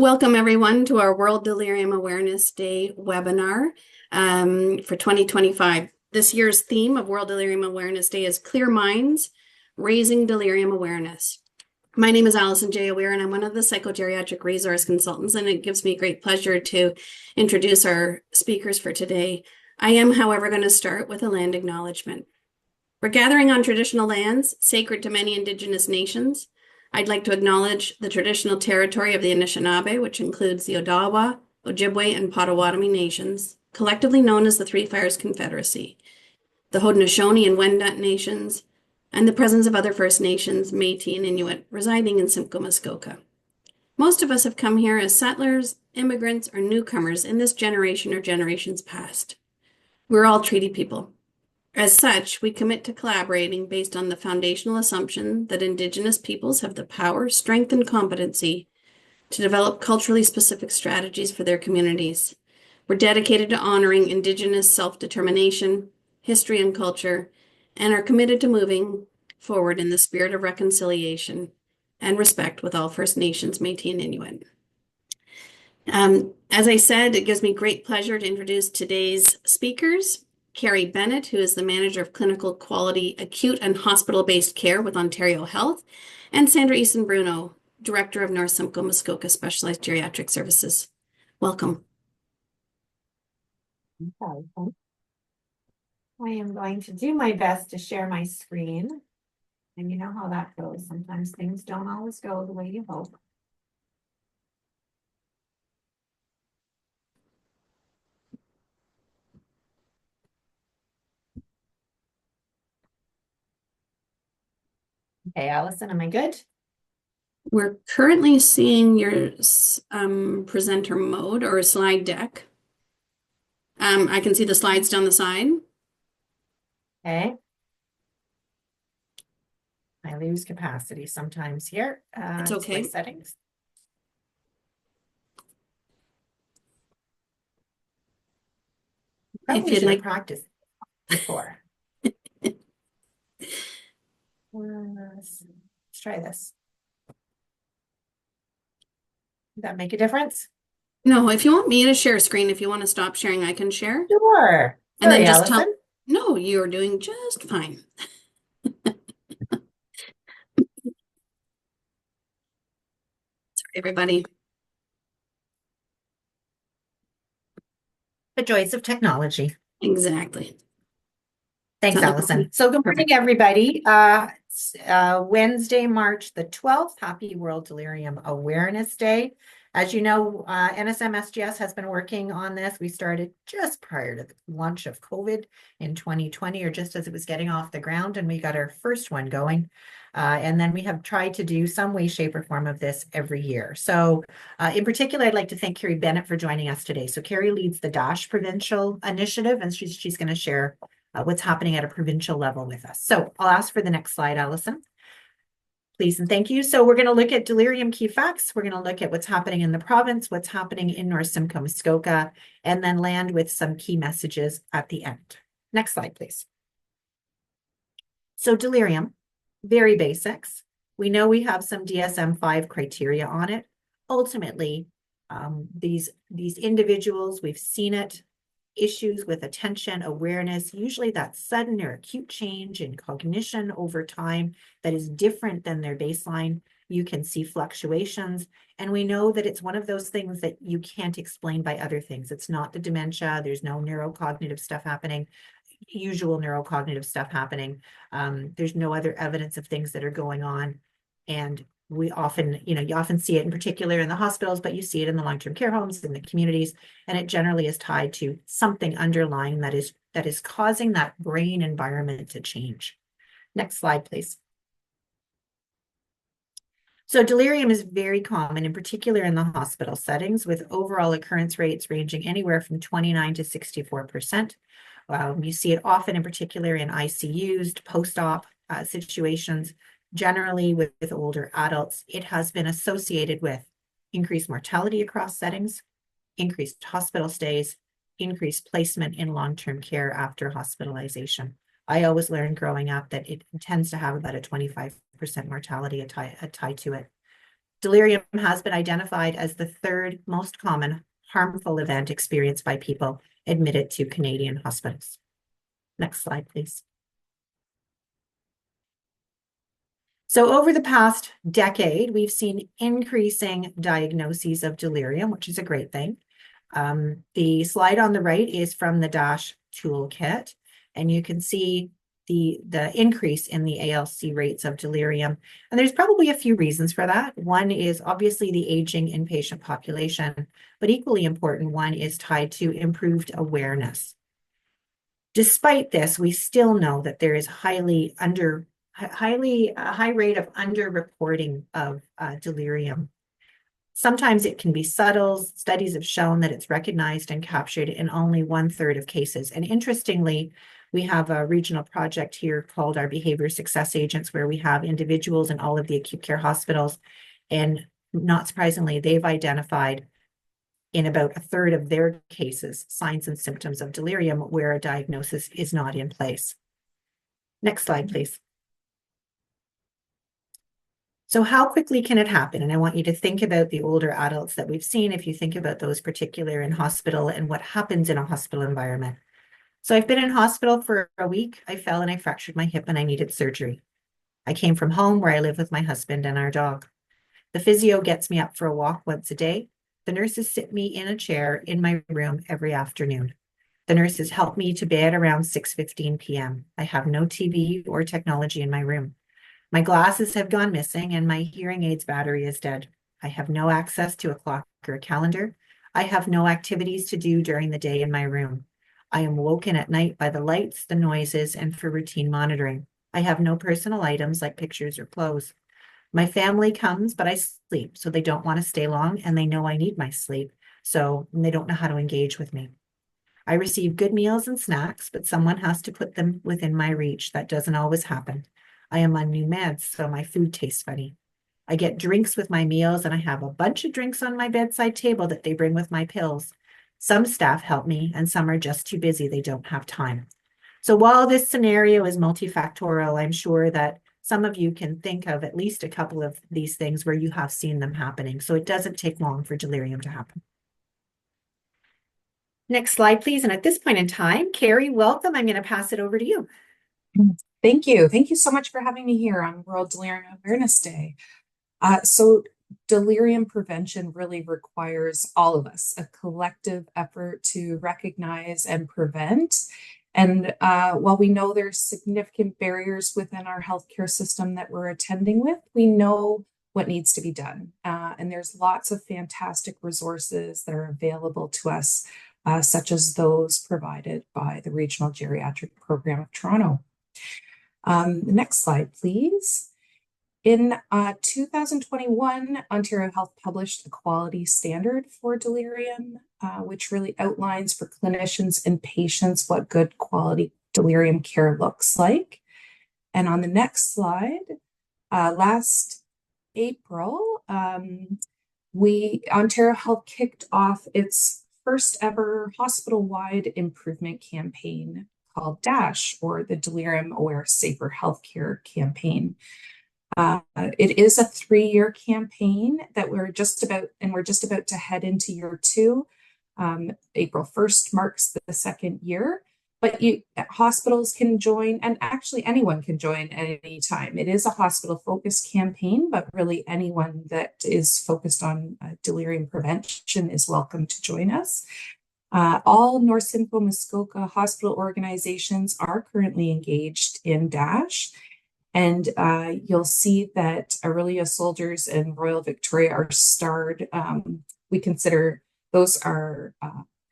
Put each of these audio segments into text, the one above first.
Welcome everyone to our World Delirium Awareness Day webinar for 2025. This year's theme of World Delirium Awareness Day is Clear Minds, Raising Delirium Awareness. My name is Allison J. Aware, and I'm one of the psychogeriatric resource consultants, and it gives me great pleasure to introduce our speakers for today. I am, however, going to start with a land acknowledgement. We're gathering on traditional lands sacred to many Indigenous nations. I'd like to acknowledge the traditional territory of the Anishinaabe, which includes the Odawa, Ojibwe, and Potawatomi nations, collectively known as the Three Fires Confederacy, the Haudenosaunee and Wendat nations, and the presence of other First Nations, Métis, and Inuit residing in Simcoe Muskoka. Most of us have come here as settlers, immigrants, or newcomers in this generation or generations past. We're all treaty people. As such, we commit to collaborating based on the foundational assumption that Indigenous peoples have the power, strength, and competency to develop culturally specific strategies for their communities. We're dedicated to honoring Indigenous self-determination, history, and culture, and are committed to moving forward in the spirit of reconciliation and respect with all First Nations, Métis, and Inuit. As I said, it gives me great pleasure to introduce today's speakers. Carrie Bennett, who is the Manager of Clinical Quality Acute and Hospital-Based Care with Ontario Health, and Sandra Easton-Bruno, Director of North Simcoe Muskoka Specialized Geriatric Services. Welcome. Okay. I am going to do my best to share my screen. And you know how that goes. Sometimes things don't always go the way you hope. Okay, Allison, am I good? We're currently seeing your presenter mode or slide deck. I can see the slides down the side. Okay. I lose capacity sometimes here. It's okay. Settings. Probably should have practiced before. Let's try this. Does that make a difference? No, if you want me to share a screen, if you want to stop sharing, I can share. Sure. And then just Allison. tell. No, you're doing just fine. Sorry, everybody. The joys of technology. Exactly. Thanks, Allison. So good morning, everybody. Wednesday, March the 12th, Happy World Delirium Awareness Day. As you know, NSM SGS has been working on this. We started just prior to the launch of COVID in 2020, or just as it was getting off the ground, and we got our first one going. And then we have tried to do some way, shape, or form of this every year. So in particular, I'd like to thank Carrie Bennett for joining us today. So Carrie leads the DASH Provincial Initiative, and she's going to share what's happening at a provincial level with us. So I'll ask for the next slide, Allison. Please and thank you. So we're going to look at delirium key facts. We're going to look at what's happening in the province, what's happening in North Simcoe Muskoka, and then land with some key messages at the end. Next slide, please. So delirium, very basics. We know we have some DSM-5 criteria on it. Ultimately, these individuals, we've seen it, issues with attention, awareness, usually that sudden or acute change in cognition over time that is different than their baseline. You can see fluctuations, and we know that it's one of those things that you can't explain by other things. It's not the dementia, there's no neurocognitive stuff happening, usual neurocognitive stuff happening. There's no other evidence of things that are going on. And we often, you often see it in particular in the hospitals, but you see it in the long-term care homes, in the communities, and it generally is tied to something underlying that is causing that brain environment to change. Next slide, please. So delirium is very common, in particular in the hospital settings, with overall occurrence rates ranging anywhere from 29 to 64%. You see it often, in particular in ICUs, post-op situations. Generally with older adults, it has been associated with increased mortality across settings, increased hospital stays, increased placement in long-term care after hospitalization. I always learned growing up that it tends to have about a 25% mortality tied to it. delirium has been identified as the third most common harmful event experienced by people admitted to Canadian hospitals. Next slide, please. So over the past decade, we've seen increasing diagnoses of delirium, which is a great thing. The slide on the right is from the DASH toolkit, and you can see the increase in the ALC rates of delirium. And there's probably a few reasons for that. One is obviously the aging inpatient population, but equally important one is tied to improved awareness. Despite this, we still know that there is a high rate of underreporting of delirium. Sometimes it can be subtle. Studies have shown that it's recognized and captured in only 1/3 of cases. And interestingly, we have a regional project here called our Behavior Success Agents, where we have individuals in all of the acute care hospitals. And not surprisingly, they've identified in about 1/3 of their cases signs and symptoms of delirium where a diagnosis is not in place. Next slide, please. So how quickly can it happen? And I want you to think about the older adults that we've seen, if you think about those particular in hospital and what happens in a hospital environment. So I've been in hospital for a week. I fell and I fractured my hip and I needed surgery. I came from home where I live with my husband and our dog. The physio gets me up for a walk once a day. The nurses sit me in a chair in my room every afternoon. The nurses help me to bed around 6:15 p.m. I have no TV or technology in my room. My glasses have gone missing and my hearing aids battery is dead. I have no access to a clock or a calendar. I have no activities to do during the day in my room. I am woken at night by the lights, the noises, and for routine monitoring. I have no personal items like pictures or clothes. My family comes, but I sleep, so they don't want to stay long, and they know I need my sleep, so they don't know how to engage with me. I receive good meals and snacks, but someone has to put them within my reach. That doesn't always happen. I am on new meds, so my food tastes funny. I get drinks with my meals, and I have a bunch of drinks on my bedside table that they bring with my pills. Some staff help me, and some are just too busy. They don't have time. So while this scenario is multifactorial, I'm sure that some of you can think of at least a couple of these things where you have seen them happening. So it doesn't take long for delirium to happen. Next slide, please. And at this point in time, Carrie, welcome. I'm going to pass it over to you. Thank you. Thank you so much for having me here on World Delirium Awareness Day. So delirium prevention really requires all of us, a collective effort to recognize and prevent. And while we know there's significant barriers within our healthcare system that we're attending with, we know what needs to be done. And there's lots of fantastic resources that are available to us, such as those provided by the Regional Geriatric Program of Toronto. The next slide, please. In 2021, Ontario Health published a quality standard for delirium, which really outlines for clinicians and patients what good quality delirium care looks like. And on the next slide, last April, Ontario Health kicked off its first ever hospital-wide improvement campaign called DASH, or the Delirium Aware Safer Healthcare campaign. It is a 3-year campaign that we're just about to head into year 2. April 1st marks the 2nd year, but hospitals can join, and actually anyone can join at any time. It is a hospital-focused campaign, but really anyone that is focused on delirium prevention is welcome to join us. All North Simcoe Muskoka hospital organizations are currently engaged in DASH. And you'll see that Aurelia Soldiers and Royal Victoria are starred. We consider those are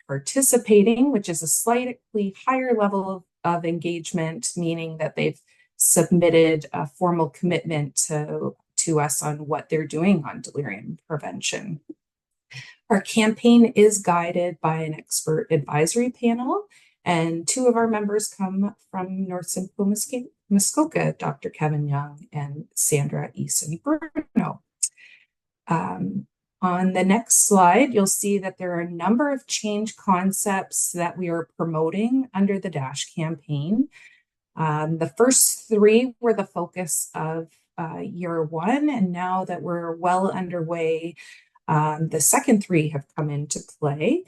participating, which is a slightly higher level of engagement, meaning that they've submitted a formal commitment to us on what they're doing on delirium prevention. Our campaign is guided by an expert advisory panel, and 2 of our members come from North Simcoe Muskoka, Dr. Kevin Young and Sandra Eason-Bruno. On the next slide, you'll see that there are a number of change concepts that we are promoting under the DASH campaign. The first 3 were the focus of year one, and now that we're well underway, the second three have come into play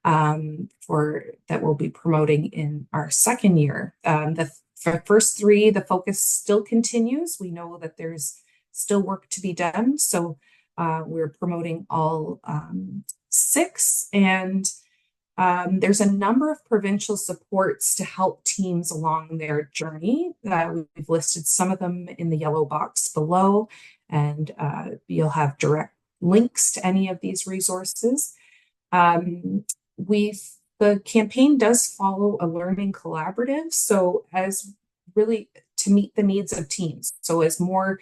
for that we'll be promoting in our second year. For the first three, the focus still continues. We know that there's still work to be done, so we're promoting all six, and there's a number of provincial supports to help teams along their journey. We've listed some of them in the yellow box below, and you'll have direct links to any of these resources. The campaign does follow a learning collaborative, so as really to meet the needs of teams. So as more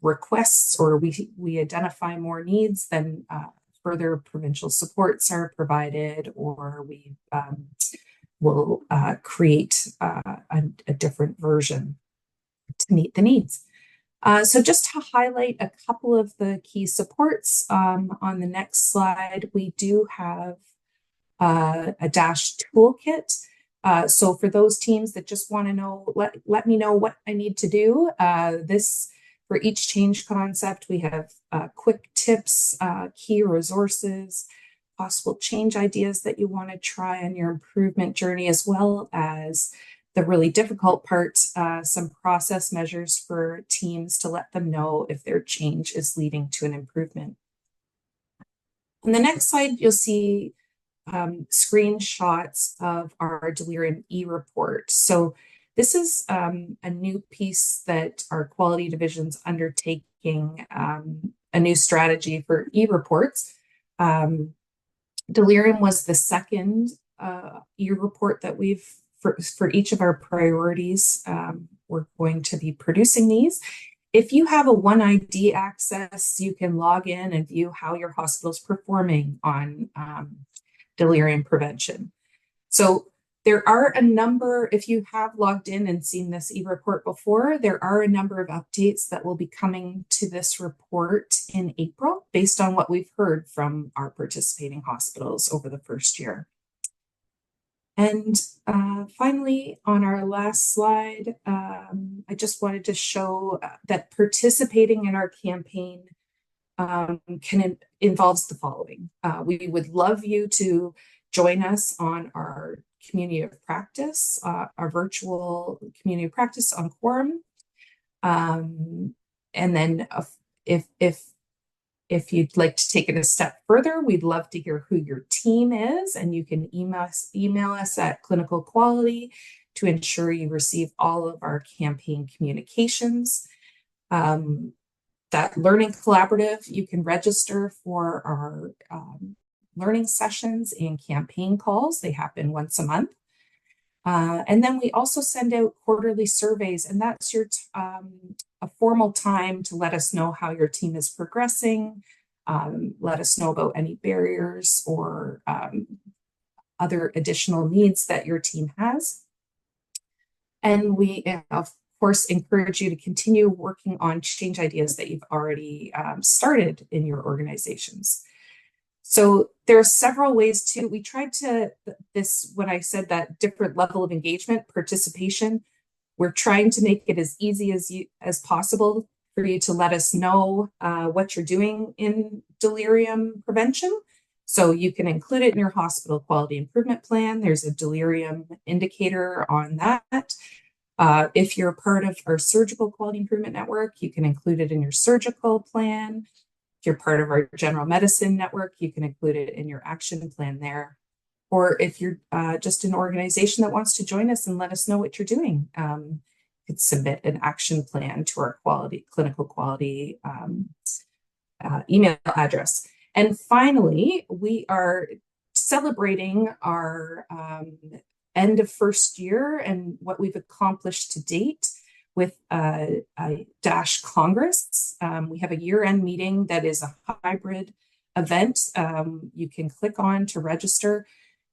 requests or we identify more needs, then further provincial supports are provided, or we will create a different version to meet the needs. So just to highlight a couple of the key supports on the next slide, we do have a DASH toolkit. So for those teams that just want to know, let me know what I need to do. For each change concept, we have quick tips, key resources, possible change ideas that you want to try on your improvement journey, as well as the really difficult part, some process measures for teams to let them know if their change is leading to an improvement. On the next slide, you'll see screenshots of our Delirium e-report. So this is a new piece that our quality division's undertaking, a new strategy for e-reports. Delirium was the second e-report that we've, for each of our priorities, we're going to be producing these. If you have a OneID access, you can log in and view how your hospital's performing on delirium prevention. So there are a number, if you have logged in and seen this e-report before, there are a number of updates that will be coming to this report in April based on what we've heard from our participating hospitals over the first year. And finally, on our last slide, I just wanted to show that participating in our campaign involves the following. We would love you to join us on our community of practice, our virtual community of practice on Quorum. And then if you'd like to take it a step further, we'd love to hear who your team is, and you can email us at Clinical Quality to ensure you receive all of our campaign communications. That learning collaborative, you can register for our learning sessions and campaign calls. They happen once a month. And then we also send out quarterly surveys, and that's your a formal time to let us know how your team is progressing, let us know about any barriers or other additional needs that your team has. And we, of course, encourage you to continue working on change ideas that you've already started in your organizations. So there are several ways to, we tried to, when I said that different level of engagement, participation, we're trying to make it as easy as possible for you to let us know what you're doing in delirium prevention. So you can include it in your hospital quality improvement plan. There's a delirium indicator on that. If you're part of our surgical quality improvement network, you can include it in your surgical plan. If you're part of our general medicine network, you can include it in your action plan there. Or if you're just an organization that wants to join us and let us know what you're doing, you could submit an action plan to our clinical quality email address. And finally, we are celebrating our end of first year and what we've accomplished to date with a DASH Congress. We have a year-end meeting that is a hybrid event. You can click on to register.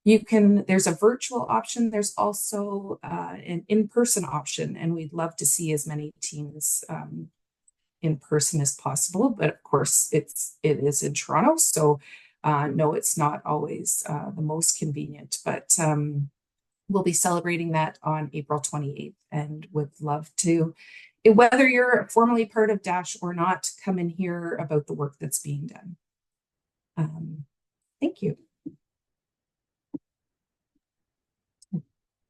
There's a virtual option. There's also an in-person option, and we'd love to see as many teams in person as possible. But of course, it is in Toronto, so no, it's not always the most convenient. But we'll be celebrating that on April 28th, and would love to whether you're formally part of DASH or not, come and hear about the work that's being done. Thank you.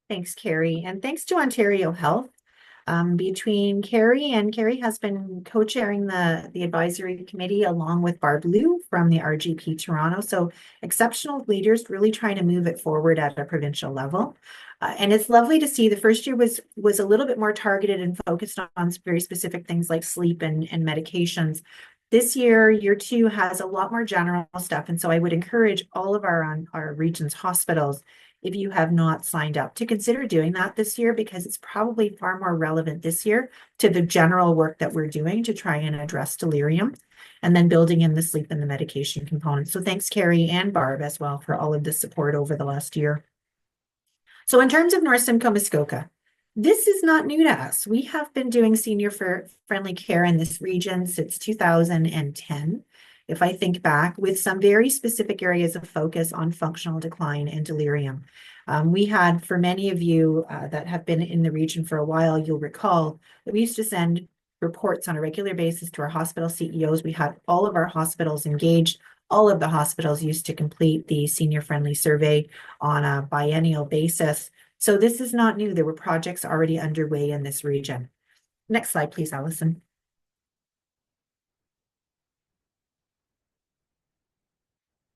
Thanks, Carrie, and thanks to Ontario Health. Between Carrie has been co-chairing the advisory committee along with Barb Liu from the RGP Toronto. So exceptional leaders really trying to move it forward at a provincial level. And it's lovely to see the first year was a little bit more targeted and focused on very specific things like sleep and medications. This year 2 has a lot more general stuff. And so I would encourage all of our region's hospitals, if you have not signed up, to consider doing that this year, because it's probably far more relevant this year to the general work that we're doing to try and address delirium, and then building in the sleep and the medication component. So thanks, Carrie and Barb as well, for all of the support over the last year. So in terms of North Simcoe Muskoka, this is not new to us. We have been doing senior friendly care in this region since 2010. If I think back, with some very specific areas of focus on functional decline and delirium. We had, for many of you that have been in the region for a while, you'll recall that we used to send reports on a regular basis to our hospital CEOs. We had all of our hospitals engaged. All of the hospitals used to complete the senior friendly survey on a biennial basis. So this is not new. There were projects already underway in this region. Next slide, please, Allison.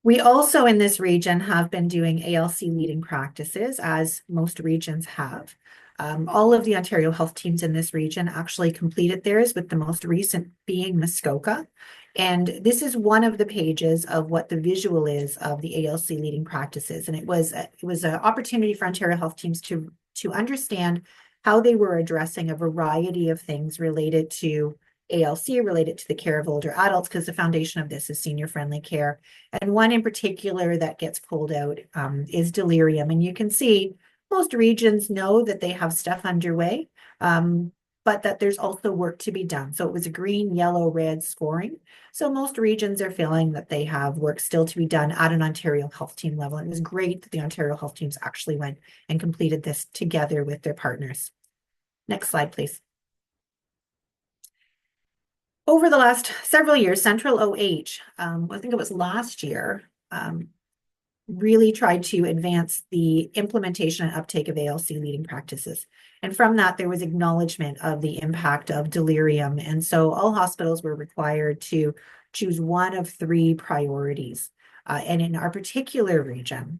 We also in this region have been doing ALC leading practices, as most regions have. All of the Ontario Health teams in this region actually completed theirs, with the most recent being Muskoka. And this is one of the pages of what the visual is of the ALC leading practices. And it was an opportunity for Ontario Health teams to understand how they were addressing a variety of things related to ALC, related to the care of older adults, because the foundation of this is senior friendly care. And one in particular that gets pulled out is delirium. And you can see most regions know that they have stuff underway, but that there's also work to be done. So it was a green, yellow, red scoring. So most regions are feeling that they have work still to be done at an Ontario Health team level. And it was great that the Ontario Health teams actually went and completed this together with their partners. Next slide, please. Over the last several years, Central OH, I think it was last year, really tried to advance the implementation and uptake of ALC leading practices. And from that, there was acknowledgement of the impact of delirium. And so all hospitals were required to choose one of 3 priorities. And in our particular region,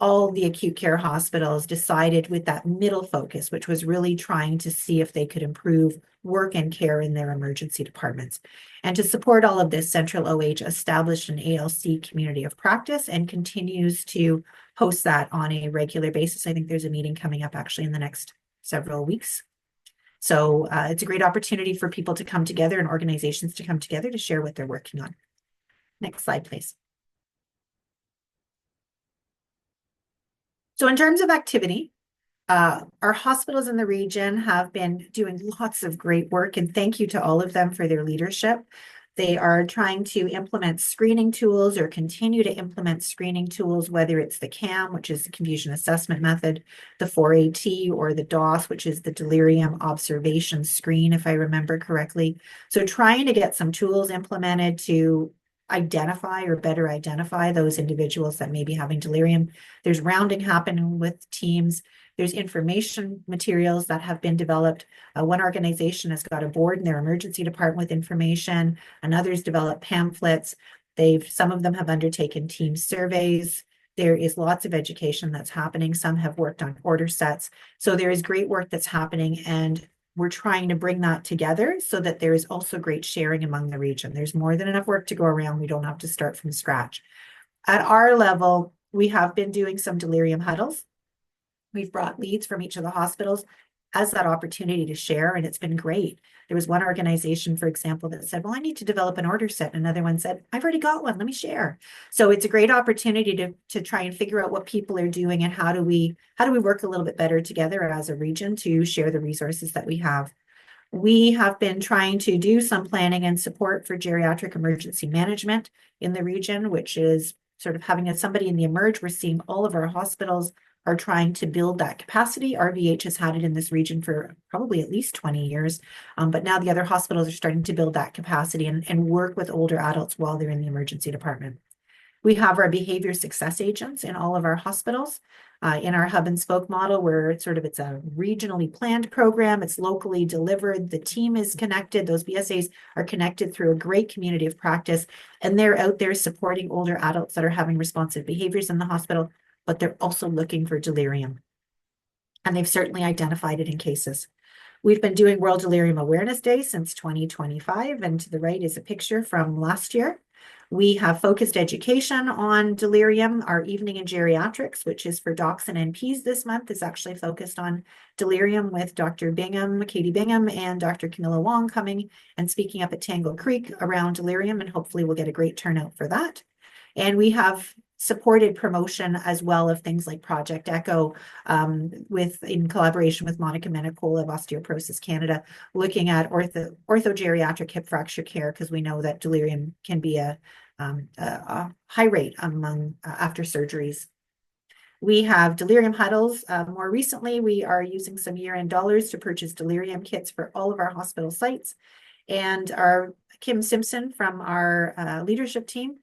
all the acute care hospitals decided with that middle focus, which was really trying to see if they could improve work and care in their emergency departments. And to support all of this, Central OH established an ALC community of practice and continues to host that on a regular basis. I think there's a meeting coming up actually in the next several weeks. So it's a great opportunity for people to come together and organizations to come together to share what they're working on. Next slide, please. So in terms of activity, our hospitals in the region have been doing lots of great work, and thank you to all of them for their leadership. They are trying to implement screening tools or continue to implement screening tools, whether it's the CAM, which is the confusion assessment method, the 4AT, or the DOS, which is the delirium observation screen, if I remember correctly. So trying to get some tools implemented to identify or better identify those individuals that may be having delirium. There's rounding happening with teams. There's information materials that have been developed. One organization has got a board in their emergency department with information, and others develop pamphlets. Some of them have undertaken team surveys. There is lots of education that's happening. Some have worked on order sets. So there is great work that's happening, and we're trying to bring that together so that there is also great sharing among the region. There's more than enough work to go around. We don't have to start from scratch. At our level, we have been doing some delirium huddles. We've brought leads from each of the hospitals as that opportunity to share, and it's been great. There was one organization, for example, that said, well, I need to develop an order set. Another one said, I've already got one, let me share. So it's a great opportunity to try and figure out what people are doing and how do we work a little bit better together as a region to share the resources that we have. We have been trying to do some planning and support for geriatric emergency management in the region, which is sort of having somebody in the emerge. We're seeing all of our hospitals are trying to build that capacity. RVH has had it in this region for probably at least 20 years, but now the other hospitals are starting to build that capacity and work with older adults while they're in the emergency department. We have our behavior success agents in all of our hospitals. In our hub and spoke model, where it's a regionally planned program, it's locally delivered, the team is connected, those BSAs are connected through a great community of practice, and they're out there supporting older adults that are having responsive behaviors in the hospital, but they're also looking for delirium. And they've certainly identified it in cases. We've been doing World Delirium Awareness Day since 2025, and to the right is a picture from last year. We have focused education on delirium. Our evening in geriatrics, which is for docs and NPs this month, is actually focused on delirium with Dr. Bingham, Katie Bingham, and Dr. Camilla Wong coming and speaking up at Tangle Creek around delirium, and hopefully we'll get a great turnout for that. And we have supported promotion as well of things like Project Echo, in collaboration with Monica Menicola of Osteoporosis Canada, looking at orthogeriatric hip fracture care, because we know that delirium can be a high rate among after surgeries. We have delirium huddles. More recently, we are using some year-end dollars to purchase delirium kits for all of our hospital sites. And our Kim Simpson from our leadership team,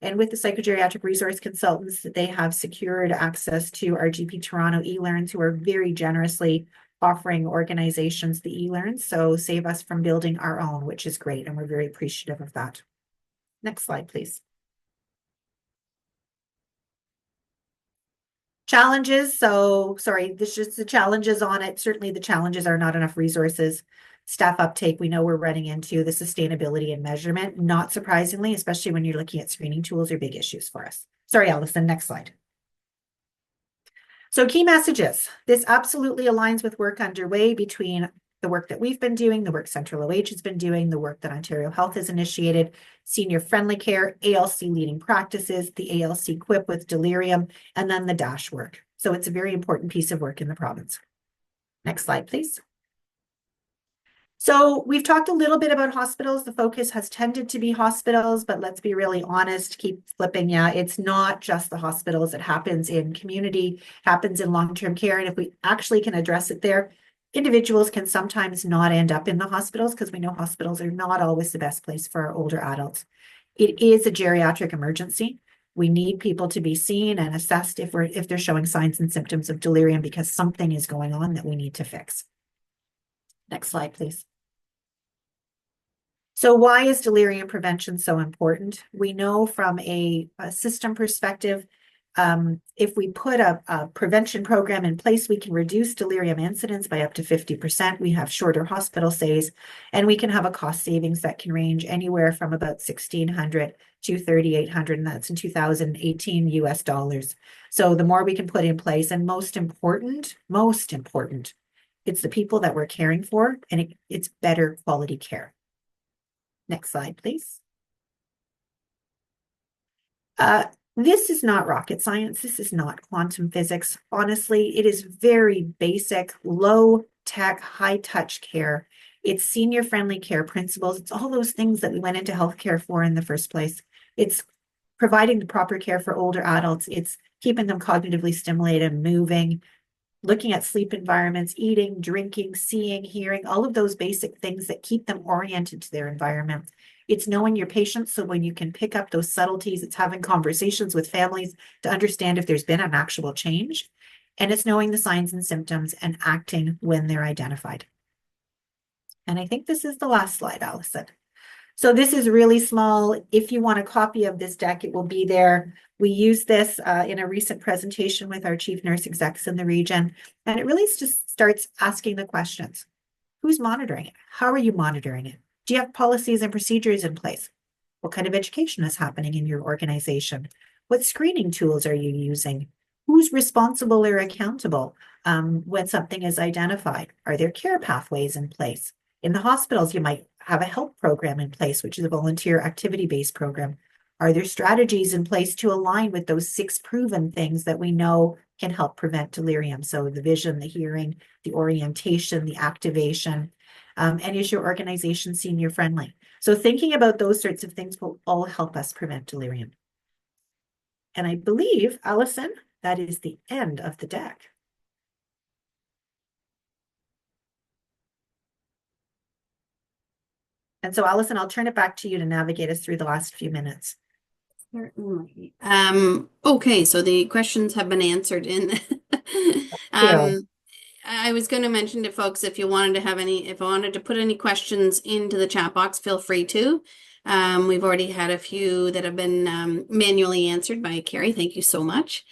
and with the psychogeriatric resource consultants, they have secured access to our GP Toronto eLearns, who are very generously offering organizations the eLearns, so save us from building our own, which is great, and we're very appreciative of that. Next slide, please. Challenges. So sorry, this is just the challenges on it. Certainly the challenges are not enough resources. Staff uptake, we know we're running into the sustainability and measurement, not surprisingly, especially when you're looking at screening tools, are big issues for us. Sorry, Allison, next slide. So key messages. This absolutely aligns with work underway between the work that we've been doing, the work Central OH has been doing, the work that Ontario Health has initiated, senior friendly care, ALC leading practices, the ALC QUIP with delirium, and then the DASH work. So it's a very important piece of work in the province. Next slide, please. So we've talked a little bit about hospitals. The focus has tended to be hospitals, but let's be really honest, keep flipping. Yeah, it's not just the hospitals. It happens in community, happens in long-term care. And if we actually can address it there, individuals can sometimes not end up in the hospitals, because we know hospitals are not always the best place for our older adults. It is a geriatric emergency. We need people to be seen and assessed if they're showing signs and symptoms of delirium, because something is going on that we need to fix. Next slide, please. So why is delirium prevention so important? We know from a system perspective, if we put a prevention program in place, we can reduce delirium incidence by up to 50%. We have shorter hospital stays, and we can have a cost savings that can range anywhere from about $1,600 to $3,800, and that's in 2018 US dollars. So the more we can put in place, and most important, it's the people that we're caring for, and it's better quality care. Next slide, please. This is not rocket science. This is not quantum physics. Honestly, it is very basic, low tech, high touch care. It's senior friendly care principles. It's all those things that we went into healthcare for in the first place. It's providing the proper care for older adults. It's keeping them cognitively stimulated, moving, looking at sleep environments, eating, drinking, seeing, hearing, all of those basic things that keep them oriented to their environment. It's knowing your patients, so when you can pick up those subtleties, it's having conversations with families to understand if there's been an actual change. And it's knowing the signs and symptoms and acting when they're identified. And I think this is the last slide, Allison. So this is really small. If you want a copy of this deck, it will be there. We use this in a recent presentation with our chief nurse execs in the region. And it really just starts asking the questions. Who's monitoring it? How are you monitoring it? Do you have policies and procedures in place? What kind of education is happening in your organization? What screening tools are you using? Who's responsible or accountable when something is identified? Are there care pathways in place? In the hospitals, you might have a help program in place, which is a volunteer activity-based program. Are there strategies in place to align with those 6 proven things that we know can help prevent delirium? So the vision, the hearing, the orientation, the activation, and is your organization senior friendly? So thinking about those sorts of things will all help us prevent delirium. And I believe, Allison, that is the end of the deck. And so, Allison, I'll turn it back to you to navigate us through the last few minutes. Certainly. Okay, so the questions have been answered in Yeah. I was going to mention to folks if you wanted to have any, if I wanted to put any questions into the chat box, feel free to. We've already had a few that have been manually answered by Carrie. Thank you so much.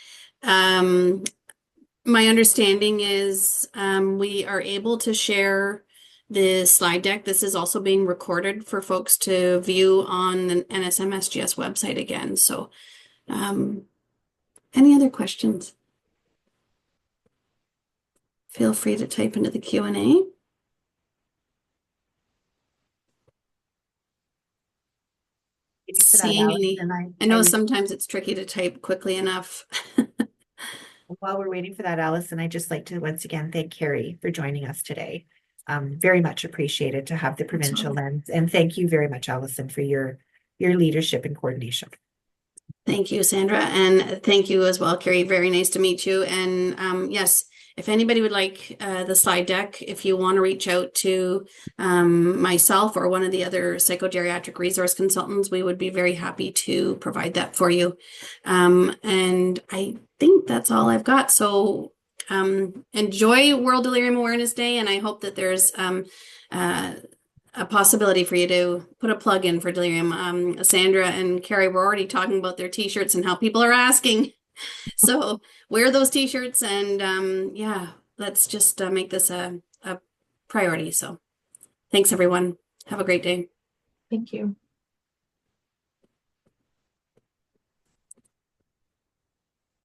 My understanding is we are able to share the slide deck. This is also being recorded for folks to view on the NSMSGS website again. So any other questions? Feel free to type into the Q&A. Seeing any, I know sometimes it's tricky to type quickly enough. While we're waiting for that, Allison, I'd just like to once again thank Carrie for joining us today. Very much appreciated to have the provincial lens. And thank you very much, Allison, for your leadership and coordination. Thank you, Sandra. And thank you as well, Carrie. Very nice to meet you. And yes, if anybody would like the slide deck, if you want to reach out to myself or one of the other psychogeriatric resource consultants, we would be very happy to provide that for you. And I think that's all I've got. So enjoy World Delirium Awareness Day, and I hope that there's a possibility for you to put a plug in for Delirium. Sandra and Carrie were already talking about their t-shirts and how people are asking. So wear those t-shirts and yeah, let's just make this a priority. So thanks everyone. Have a great day. Thank you.